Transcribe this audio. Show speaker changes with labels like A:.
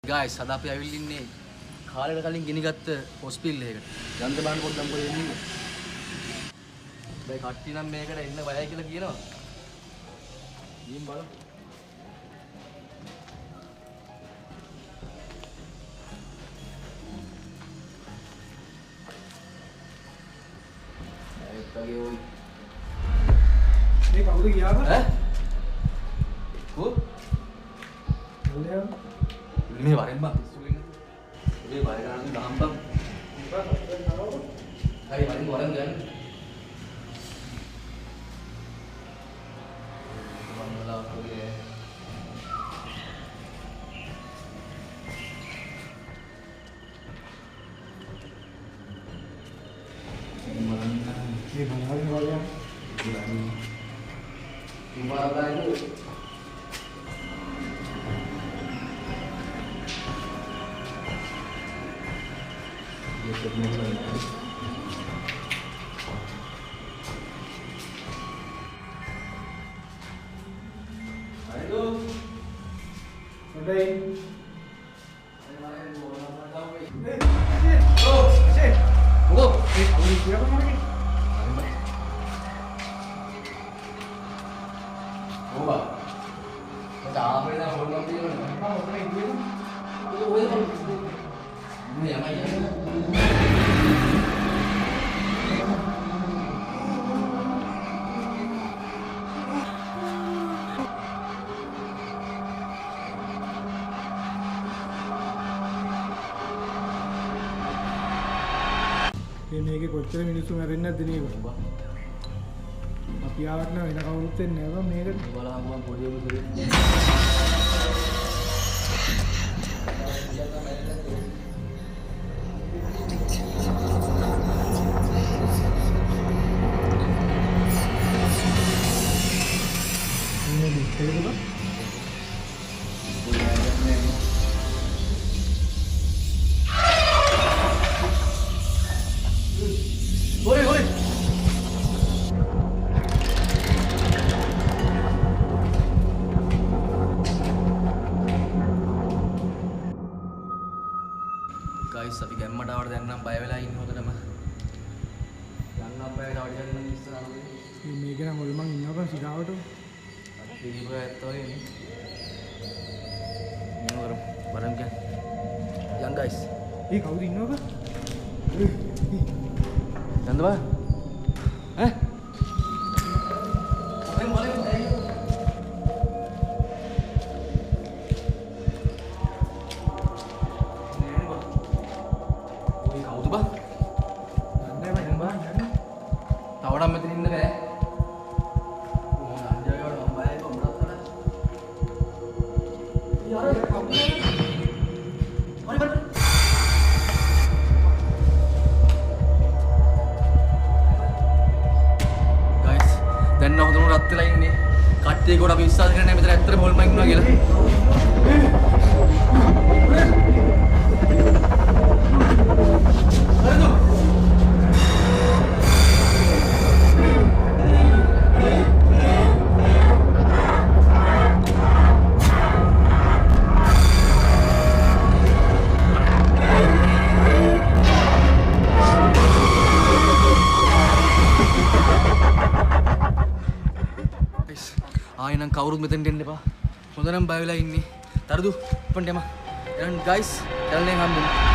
A: guys අද අපි ඇවිල්ලා ඉන්නේ කාලයකට කලින් ගෙනිගත්ත හොස්පිටල් එකකට. යන්න බලන්න පොඩ්ඩක් මොකද වෙන්නේ. බයි කට්ටිය නම් මේකට එන්න බයයි කියලා කියනවා. ගිහින් බලමු. ඒකගේ ඔයි.
B: මේ කවුද ගියාද?
A: ඈ? කො? මේ වරෙන් බා පිස්සුලින්. මේ වර ගන්න දහම්බම්. හරි වරෙන් වරන් ගන්න. මංගලා කොගේ.
B: මේ බලන්න වගේ.
A: Gimana itu? Ayo. Udah.
B: මේකේ කොච්චර මිනිස්සු මැරෙන්නේ නැද්ද නේද? අපි ආවට නම් වෙන කවුරුත් එන්නේ නැහැ බං මේකට.
A: බලහම පොඩි උන් දෙන්නේ.
B: මේ දෙකේද බං?
A: guys අපි ගැම්මට ආවට දැන් නම් බය වෙලා ඉන්නේ හොඳටම. යන්න අපේ ඩාඩි යන්න ඉස්සරහට.
B: මේක නම් ඔය මං ඉන්නකම් සිරාවට.
A: අපි දීපු ඇත්තෝ එන්නේ. නෝරම් වරම් ගියා. යන් guys.
B: ඒ කවුද ඉන්නවද?
A: යන්න බා. ඈ? මම බලන්න දැයි. තවඩම් මෙතන ඉන්න බෑ. මොන අන්ජයකට මම බයයි කොහොමද අතන. යාර කවුද? මරි මරි. guys දැන් නම් හොඳම රත් වෙලා ඉන්නේ. කට්ටිය කොට අපි විශ්වාස කරන්නේ මෙතන ඇත්තටම හොල්මන් ඉන්නවා කියලා. ආයෙනම් කවුරුත් මෙතෙන්ට එන්න එපා. හොඳනම් බය වෙලා ඉන්නේ. තරුදු ඉපන්ට යම. එහෙනම් guys, දැන් හම්බෙමු.